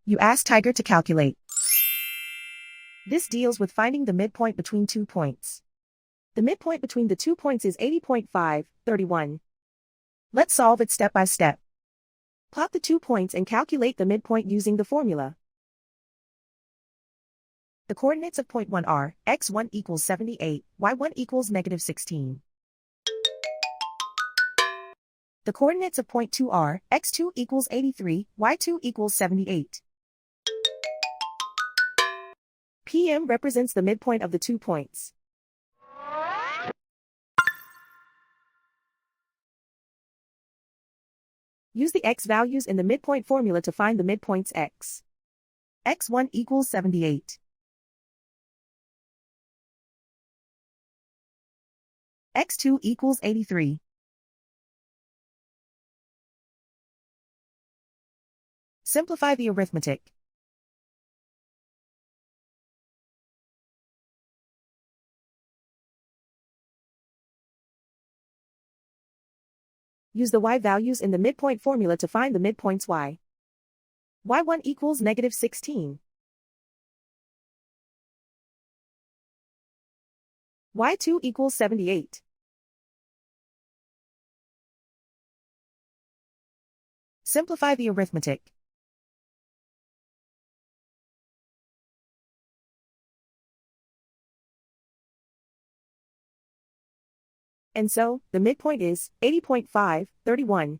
You ask Tiger to calculate. This deals with finding the midpoint between 2 points. The midpoint between the 2 points is 80.5, 31. Let's solve it step by step. Plot the 2 points and calculate the midpoint using the formula. The coordinates of point 1 are x1 equals 78, y1 equals negative 16. The coordinates of point 2 are x2 equals 83, y2 equals 78. PM represents the midpoint of the 2 points. Use the x values in the midpoint formula to find the midpoints x. x1 equals 78. x2 equals 83. Simplify the arithmetic. Use the y values in the midpoint formula to find the midpoints y. y1 equals negative 16. y2 equals 78. Simplify the arithmetic. And so, the midpoint is 80.5, 31.